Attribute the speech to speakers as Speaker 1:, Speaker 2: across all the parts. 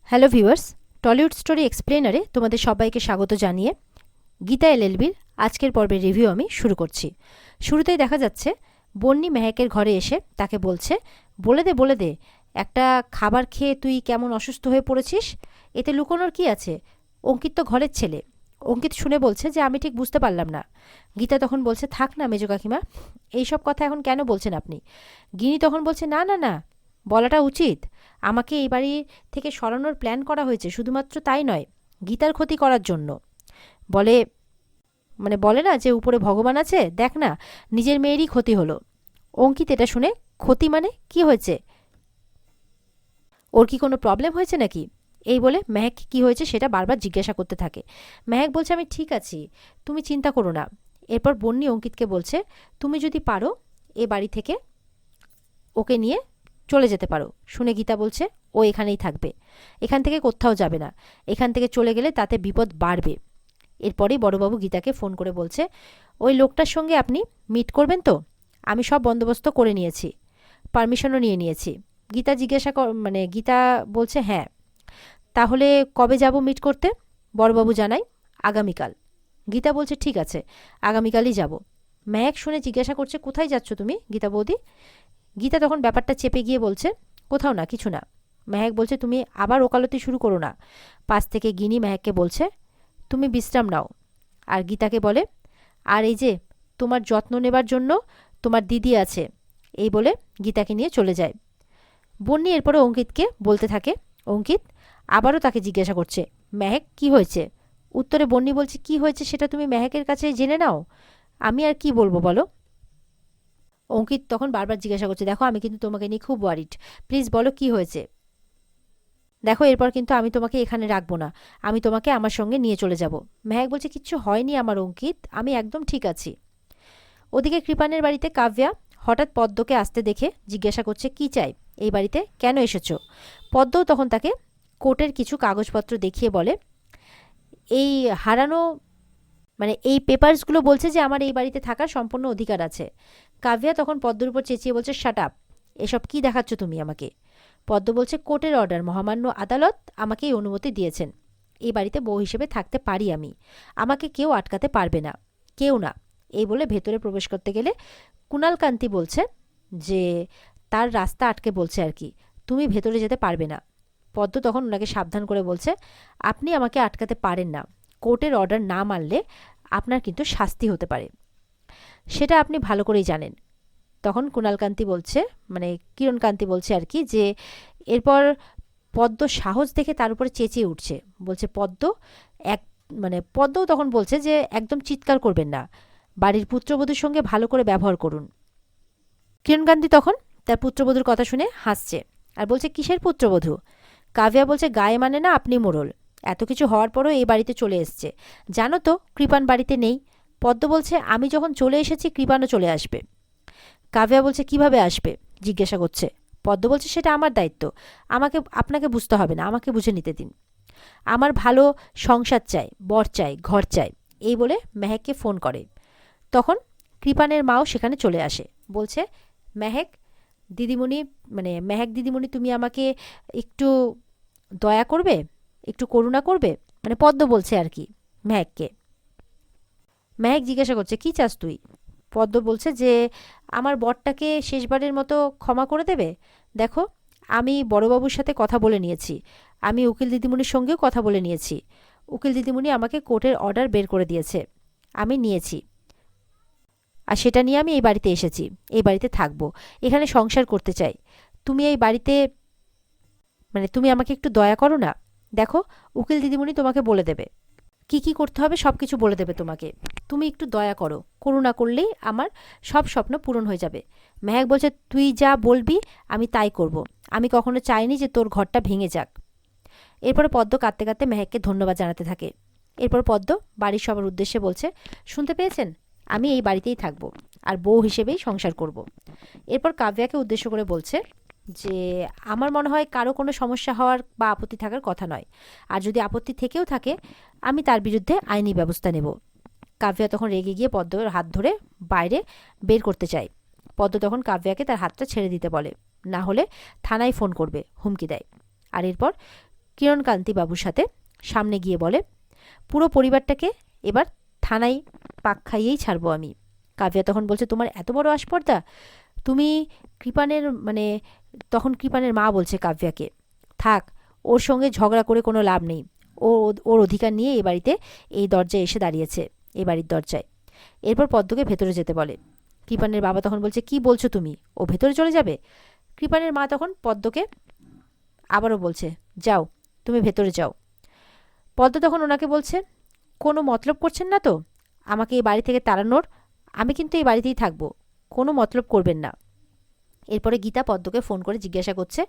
Speaker 1: Hello viewers, Tollywood story এক্সপ্লেনারে তোমাদের সবাইকে স্বাগত জানিয়ে গীতা এলএলবির আজকের পর্বের রিভিউ আমি শুরু করছি। শুরুতেই দেখা যাচ্ছে বন্নি মেহেকের ঘরে এসে তাকে বলছে, বলে দে একটা খাবার খেয়ে তুই কেমন অসুস্থ হয়ে পড়েছিস, এতে লুকোনোর কি আছে? অঙ্কিত তো ঘরের ছেলে। অঙ্কিত শুনে বলছে যে আমি ঠিক বুঝতে পারলাম না। গীতা তখন বলছে, থাক না মেজো কাকিমা, এইসব কথা এখন কেন বলছেন আপনি? গিনি তখন বলছে, না না না, বলাটা উচিত। আমাকে এই বাড়ি থেকে সরানোর প্ল্যান করা হয়েছে, শুধুমাত্র তাই নয়, গীতার ক্ষতি করার জন্য। বলে বলে না যে উপরে ভগবান আছে, দেখ না নিজের মেয়েরই ক্ষতি হলো। অঙ্কিত এটা শুনে, ক্ষতি মানে কি হয়েছে? ওর কি কোনো প্রবলেম হয়েছে নাকি? এই বলে মেহেক কি হয়েছে সেটা বারবার জিজ্ঞাসা করতে থাকে। মেহেক বলছে, আমি ঠিক আছি, তুমি চিন্তা করো না। এরপর বন্নি অঙ্কিতকে বলছে, তুমি যদি পারো এ বাড়ি থেকে ওকে নিয়ে চলে যেতে পারো। শুনে গীতা বলছে, ও এখানেই থাকবে, এখান থেকে কোথাও যাবে না। এখান থেকে চলে গেলে তাতে বিপদ বাড়বে। এরপরেই বড়বাবু গীতাকে ফোন করে বলছে, ওই লোকটার সঙ্গে আপনি মিট করবেন তো? আমি সব বন্দোবস্ত করে নিয়েছি, পারমিশনও নিয়ে নিয়েছি। গীতা বলছে, হ্যাঁ। তাহলে কবে যাব মিট করতে? বড়বাবু জানাই, আগামীকাল। গীতা বলছে, ঠিক আছে, আগামীকালই যাব। মেহেক শুনে জিজ্ঞাসা করছে, কোথায় যাচ্ছ তুমি গীতা বৌদি? গীতা তখন ব্যাপারটা চেপে গিয়ে বলছে, কোথাও না, কিছু না। মেহেক বলছে, তুমি আবার ওকালতি শুরু করো না। পাশ থেকে গিনি মেহেককে বলছে, তুমি বিশ্রাম নাও। আর গীতাকে বলে, আর এই যে তোমার যত্ন নেবার জন্য তোমার দিদি আছে। এই বলে গীতাকে নিয়ে চলে যায়। বন্নি এরপরে অঙ্কিতকে বলতে থাকে। অঙ্কিত আবারও তাকে জিজ্ঞাসা করছে, মেহেক কি হয়েছে? উত্তরে বন্নি বলছে, কি হয়েছে সেটা তুমি মেহেকের কাছে জেনে নাও, আমি আর কি বলবো বলো। অঙ্কিত তখন বারবার জিজ্ঞাসা করছে, দেখো আমি কিন্তু তোমাকে নিয়ে খুব ওয়ারিড, প্লিজ বলো কি হয়েছে। দেখো এরপর কিন্তু আমি তোমাকে এখানে রাখবো না, আমি তোমাকে আমার সঙ্গে নিয়ে চলে যাব। মেহেক বলছে, কিচ্ছু হয়নি আমার অঙ্কিত, আমি একদম ঠিক আছি। ওদিকে কৃপানের বাড়িতে কাব্যা হঠাৎ পদ্মকে আসতে দেখে জিজ্ঞাসা করছে, কি চাই, এই বাড়িতে কেন এসেছো? পদ্মও তখন তাকে কোর্টের কিছু কাগজপত্র দেখিয়ে বলে, এই হারানো এই পেপারসগুলো বলছে যে আমার এই বাড়িতে থাকার সম্পূর্ণ অধিকার আছে। কাব্যা তখন পদ্মর উপর চেঁচিয়ে বলছে, শাট আপ, এসব কি দেখাচ্ছ তুমি আমাকে? পদ্ম বলছে, কোর্টের অর্ডার, মহামান্য আদালত আমাকে এই অনুমতি দিয়েছেন, এই বাড়িতে বউ হিসেবে থাকতে পারি আমি, আমাকে কেউ আটকাতে পারবে না, কেউ না। এই বলে ভেতরে প্রবেশ করতে গেলে কুণাল কান্তি বলছে যে তার রাস্তা আটকে বলছে আর কি, তুমি ভেতরে যেতে পারবে না। পদ্ম তখন ওনাকে সাবধান করে বলছে, আপনি আমাকে আটকাতে পারেন না, কোর্টের অর্ডার না মানলে আপনার কিন্তু শাস্তি হতে পারে, সেটা আপনি ভালো করেই জানেন। তখন কুণালকান্তি বলছে, কিরণকান্তি বলছে আর কি, যে এরপর পদ্ম সাহস দেখে তার উপরে চেঁচিয়ে উঠছে, বলছে পদ্ম এক পদ্মও তখন বলছে যে একদম চিৎকার করবেন না, বাড়ির পুত্রবধূর সঙ্গে ভালো করে ব্যবহার করুন। কিরণকান্তি তখন তার পুত্রবধূর কথা শুনে হাসছে আর বলছে, কিসের পুত্রবধূ? কাভিয়া বলছে, গায়ে মানে না আপনি মোড়ল, এত কিছু হওয়ার পরও এই বাড়িতে চলে এসছে, জানো তো কৃপান বাড়িতে নেই। পদ্ম বলছে, আমি যখন চলে এসেছি কৃপানও চলে আসবে। কাভিয়া বলছে, কিভাবে আসবে জিজ্ঞাসা করছে। পদ্ম বলছে, সেটা আমার দায়িত্ব, আপনাকে বুঝতে হবে না, আমাকে বুঝে নিতে দিন। আমার ভালো সংসার চাই, বর চাই, ঘর চাই। এই বলে মেহেককে ফোন করে। তখন কৃপানের মাও সেখানে চলে আসে, বলছে, মেহেক দিদিমণি মেহেক দিদিমণি, তুমি আমাকে একটু দয়া করবে, একটু করুণা করবে, পদ্ম বলছে আর কি মেহেককে। মেহেক জিজ্ঞাসা করছে, কি চাস তুই? পদ্ম বলছে যে আমার বরটাকে শেষবারের মতো ক্ষমা করে দেবে। দেখো আমি বড়বাবুর সাথে কথা বলে নিয়েছি, আমি উকিল দিদিমণির সঙ্গেও কথা বলে নিয়েছি, উকিল দিদিমণি আমাকে কোর্টের অর্ডার বের করে দিয়েছে, আমি নিয়েছি, আর সেটা নিয়ে আমি এই বাড়িতে এসেছি, এই বাড়িতে থাকবো, এখানে সংসার করতে চাই। তুমি এই বাড়িতে তুমি আমাকে একটু দয়া করো না। দেখো উকিল দিদিমণি তোমাকে বলে দেবে, কি কি করতে হবে সব কিছু বলে দেবে তোমাকে, তুমি একটু দয়া করো, করুণা করলেই আমার সব স্বপ্ন পূরণ হয়ে যাবে। মেহেক বলছে, তুই যা বলবি আমি তাই করব, আমি কখনো চাইনি যে তোর ঘরটা ভেঙে যাক। এরপরে পদ্ম কাঁদতে কাঁদতে মেহেককে ধন্যবাদ জানাতে থাকে। এরপর পদ্ম বাড়ির সবার উদ্দেশ্যে বলছে, শুনতে পেয়েছেন, আমি এই বাড়িতেই থাকবো আর বউ হিসেবেই সংসার করব। এরপর কাব্যাকে উদ্দেশ্য করে বলছে যে আমার মনে হয় কারো কোনো সমস্যা হওয়ার বা আপত্তি থাকার কথা নয়, আর যদি আপত্তি থেকেও থাকে আমি তার বিরুদ্ধে আইনি ব্যবস্থা নেব। কাব্যা তখন রেগে গিয়ে পদ্মর হাত ধরে বাইরে বের করতে চায়। পদ্ম তখন কাব্যাকে তার হাতটা ছেড়ে দিতে বলে, না হলে থানায় ফোন করবে হুমকি দেয়। আর এরপর কিরণকান্তি বাবুর সাথে সামনে গিয়ে বলে, পুরো পরিবারটাকে এবার থানায় পাক খাইয়েই ছাড়বো আমি। কাব্যা তখন বলছে, তোমার এত বড় আস্পর্ধা? তুমি কৃপানের তখন কৃপানের মা বলছে কাব্যাকে, থাক, ওর সঙ্গে ঝগড়া করে কোনো লাভ নেই। ও ওর অধিকার নিয়ে এ বাড়িতে এই দরজায় এসে দাঁড়িয়েছে, এ বাড়ির দরজায়। এরপর পদ্মকে ভেতরে যেতে বলে। কৃপানের বাবা তখন বলছে, কি বলছো তুমি? ও ভেতরে চলে যাবে? কৃপানের মা তখন পদ্মকে আবারও বলছে, যাও, তুমি ভেতরে যাও। পদ্ম তখন ওনাকে বলছে, কোনো মতলব করছেন না তো আমাকে এই বাড়ি থেকে তাড়ানোর? আমি কিন্তু এই বাড়িতেই থাকবো, কোনো মতলব করবেন না। এরপরে গীতা পদ্মকে ফোন করে জিজ্ঞাসা করছে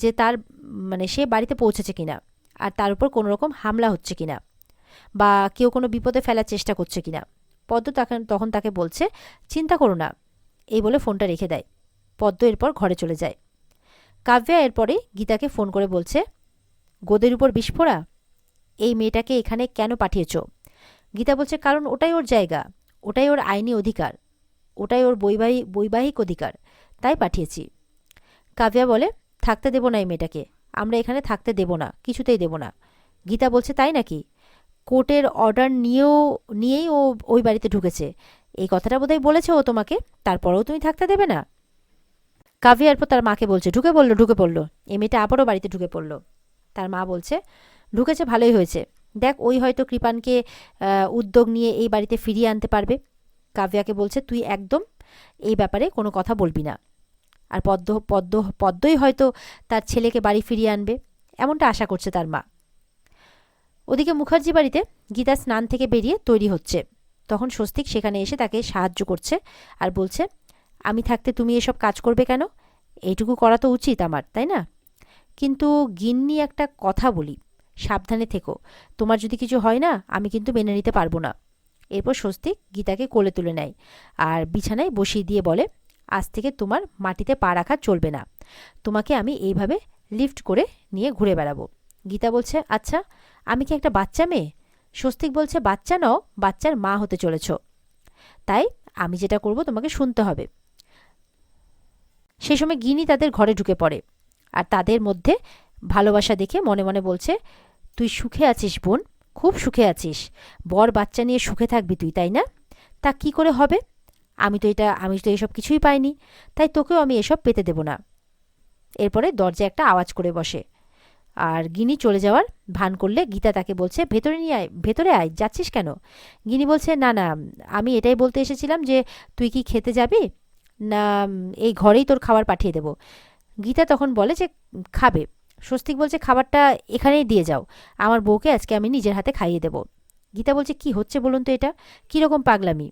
Speaker 1: যে তার সে বাড়িতে পৌঁছেছে কিনা, আর তার উপর কোনো রকম হামলা হচ্ছে কিনা, বা কেউ কোনো বিপদে ফেলার চেষ্টা করছে কিনা। পদ্ম তখন তাকে বলছে, চিন্তা করো না, এই বলে ফোনটা রেখে দেয়। পদ্ম এরপর ঘরে চলে যায়। কাব্যা এরপরে গীতাকে ফোন করে বলছে, গোদের উপর বিস্ফোরা, এই মেয়েটাকে এখানে কেন পাঠিয়েছ? গীতা বলছে, কারণ ওটাই ওর জায়গা, ওটাই ওর আইনি অধিকার, ওটাই ওর বৈবাহিক অধিকার, তাই পাঠিয়েছি। কাব্যা বলে, থাকতে দেব না এই মেয়েটাকে, আমরা এখানে থাকতে দেব না, কিছুতেই দেব না। গীতা বলছে, তাই নাকি? কোর্টের অর্ডার নিয়েই ও ওই বাড়িতে ঢুকেছে, এই কথাটা বোধহয় বলেছে ও তোমাকে, তারপরেও তুমি থাকতে দেবে না? কাব্যা এরপর তার মাকে বলছে, ঢুকে পড়লো, এই মেয়েটা আবারও বাড়িতে ঢুকে পড়লো। তার মা বলছে, ঢুকেছে ভালোই হয়েছে, দেখ ওই হয়তো কৃপানকে উদ্যোগ নিয়ে এই বাড়িতে ফিরিয়ে আনতে পারবে। কাব্যাকে বলছে, তুই একদম এই ব্যাপারে কোনো কথা বলবি না, আর পদ্মই হয়তো তার ছেলেকে বাড়ি ফিরিয়ে আনবে, এমনটা আশা করছে তার মা। ওদিকে মুখার্জি বাড়িতে গীতা স্নান থেকে বেরিয়ে তৈরি হচ্ছে। তখন স্বস্তিক সেখানে এসে তাকে সাহায্য করছে আর বলছে, আমি থাকতে তুমি এসব কাজ করবে কেন? এইটুকু করা তো উচিত আমার, তাই না? কিন্তু গিন্নি, একটা কথা বলি, সাবধানে থেকো, তোমার যদি কিছু হয় না, আমি কিন্তু মেনে নিতে পারবো না। এরপর স্বস্তিক গীতাকে কোলে তুলে নেয় আর বিছানায় বসিয়ে দিয়ে বলে, আজ থেকে তোমার মাটিতে পা রাখা চলবে না, তোমাকে আমি এইভাবে লিফট করে নিয়ে ঘুরে বেড়াবো। গীতা বলছে, আচ্ছা, আমি কি একটা বাচ্চা মেয়ে? স্বস্তিক বলছে, বাচ্চা নও, বাচ্চার মা হতে চলেছ, তাই আমি যেটা করব তোমাকে শুনতে হবে। সে সময় গিনি তাদের ঘরে ঢুকে পড়ে আর তাদের মধ্যে ভালোবাসা দেখে মনে মনে বলছে, তুই সুখে আছিস বোন, খুব সুখে আছিস, বর বাচ্চা নিয়ে সুখে থাকবি তুই, তাই না? তা কি করে হবে? আমি তো এসব কিছুই পাইনি, তাই তোকেও আমি এসব পেতে দেব না। এরপরে দরজায় একটা আওয়াজ করে বসে আর গিনি চলে যাওয়ার ভান করলে গীতা তাকে বলছে, ভেতরে আয়, যাচ্ছিস কেন? গিনি বলছে, না না, আমি এটাই বলতে এসেছিলাম যে তুই কি খেতে যাবি, না এই ঘরেই তোর খাবার পাঠিয়ে দেব? গীতা তখন বলে যে খাবে। স্বস্তিক বলছে, খাবারটা এখানেই দিয়ে যাও, আমার বউকে আজকে আমি নিজের হাতে খাইয়ে দেব। গীতা বলছে, কি হচ্ছে বলুন তো, এটা কীরকম পাগলামি?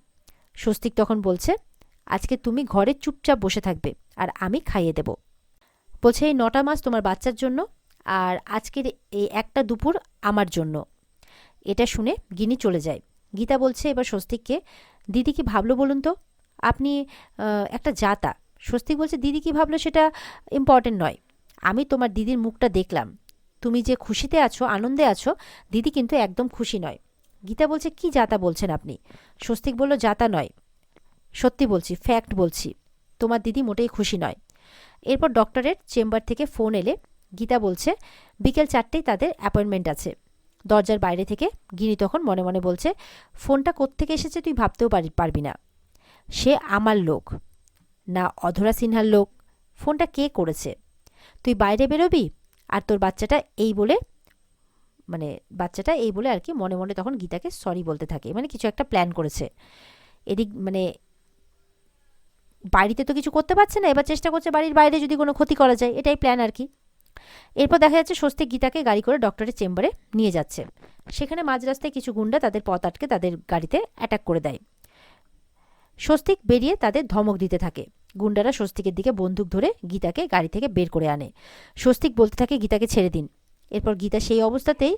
Speaker 1: স্বস্তিক তখন বলছে, আজকে তুমি ঘরে চুপচাপ বসে থাকবে আর আমি খাইয়ে দেব। বলছে, এই 9টা মাস তোমার বাচ্চার জন্য, আর আজকের এই একটা দুপুর আমার জন্য। এটা শুনে গিনি চলে যায়। গীতা বলছে এবার স্বস্তিককে, দিদি কি ভাবলো বলুন তো, আপনি একটা জাতা। স্বস্তিক বলছে, দিদি কি ভাবলো সেটা ইম্পর্টেন্ট নয়, আমি তোমার দিদির মুখটা দেখলাম, তুমি যে খুশিতে আছো, আনন্দে আছো, দিদি কিন্তু একদম খুশি নয়। গীতা বলছে, কি জাতা বলছেন আপনি? স্বস্তিক বলল, জাতা নয়, সত্যি বলছি, ফ্যাক্ট বলছি, তোমার দিদি মোটেই খুশি নয়। এরপর ডক্টরের চেম্বার থেকে ফোন এলে গীতা বলছে, বিকেল 4টেই তাদের অ্যাপয়েন্টমেন্ট আছে। দরজার বাইরে থেকে গিনি তখন মনে মনে বলছে, ফোনটা কোত্থেকে এসেছে তুই ভাবতেও পারবি না, সে আমার লোক না অধরা সিনহার লোক, ফোনটা কে করেছে? তুই বাইরে বেরোবি আর তোর বাচ্চাটা এই বলে আর কি মনে মনে তখন গীতাকে সরি বলতে থাকে, কিছু একটা প্ল্যান করেছে। এদিক বাড়িতে তো কিছু করতে পারছে না, এবার চেষ্টা করছে বাড়ির বাইরে যদি কোনো ক্ষতি করা যায়, এটাই প্ল্যান আর কি। এরপর দেখা যাচ্ছে স্বস্তিক গীতাকে গাড়ি করে ডক্টরের চেম্বারে নিয়ে যাচ্ছে। সেখানে মাঝ রাস্তায় কিছু গুন্ডা তাদের পথ আটকে তাদের গাড়িতে অ্যাটাক করে দেয়। স্বস্তিক বেরিয়ে তাদের ধমক দিতে থাকে। গুন্ডারা স্বস্তিকের দিকে বন্দুক ধরে গীতাকে গাড়ি থেকে বের করে আনে। স্বস্তিক বলতে থাকে, গীতাকে ছেড়ে দিন। এরপর গীতা সেই অবস্থাতেই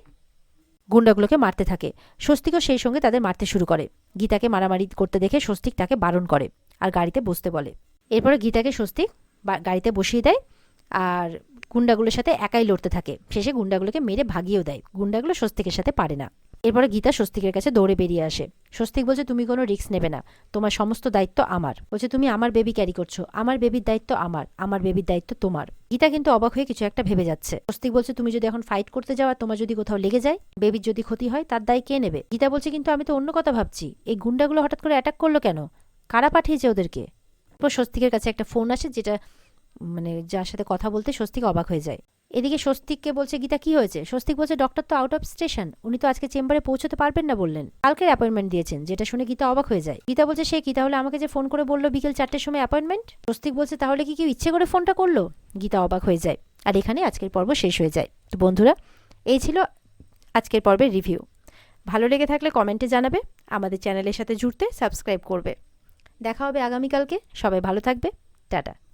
Speaker 1: গুন্ডাগুলোকে মারতে থাকে। স্বস্তিকও সেই সঙ্গে তাদের মারতে শুরু করে। গীতাকে মারামারি করতে দেখে স্বস্তিক তাকে বারণ করে আর গাড়িতে বসতে বলে। এরপরে গীতাকে স্বস্তিক গাড়িতে বসিয়ে দেয় আর গুন্ডাগুলোর সাথে একাই লড়তে থাকে। শেষে গুন্ডাগুলোকে মেরে ভাগিয়েও দেয়। গুন্ডাগুলো স্বস্তিকের সাথে পারে না। এরপরে গীতা স্বস্তিকের কাছে দৌড়ে বেরিয়ে আসে। স্বস্তিক বলছে তুমি কোনো রিস্ক নেবে না, তোমার সমস্ত দায়িত্ব আমার। বলছে তুমি আমার বেবি ক্যারি করছো, আমার বেবির দায়িত্ব আমার, আমার বেবির দায়িত্ব তোমার। গীতা কিন্তু অবাক হয়ে কিছু একটা ভেবে যাচ্ছে। স্বস্তিক বলছে তুমি যদি এখন ফাইট করতে যাও আর তোমার যদি কোথাও লেগে যায়, বেবির যদি ক্ষতি হয়, তার দায় কে নেবে? গীতা বলছে কিন্তু আমি তো অন্য কথা ভাবছি, এই গুন্ডাগুলো হঠাৎ করে অ্যাটাক করলো কেন, কারা পাঠিয়েছে ওদেরকে? এরপর স্বস্তিকের কাছে একটা ফোন আসে, যেটা যার সাথে কথা বলতে স্বস্তিক অবাক হয়ে যায়। এদিকে স্বস্তিককে বলছে গীতা কি হয়েছে? স্বস্তিক বলছে ডক্টর তো আউট অফ স্টেশন, উনি তো আজকে চেম্বারে পৌঁছতে পারবেন না বললেন, কালকের অ্যাপয়েন্টমেন্ট দিয়েছেন। যেটা শুনে গীতা অবাক হয়ে যায়। গীতা বলছে সে কি, তাহলে আমাকে যে ফোন করে বললো বিকেল 4টের সময় অ্যাপয়েন্টমেন্ট? স্বস্তিক বলছে তাহলে কি কেউ ইচ্ছে করে ফোনটা করলো? গীতা অবাক হয়ে যায়। আর এখানে আজকের পর্ব শেষ হয়ে যায়। তো বন্ধুরা, এই ছিল আজকের পর্বের রিভিউ। ভালো লেগে থাকলে কমেন্টে জানাবে, আমাদের চ্যানেলের সাথে জুড়তে সাবস্ক্রাইব করবে। দেখা হবে আগামীকালকে। সবাই ভালো থাকবে। টাটা।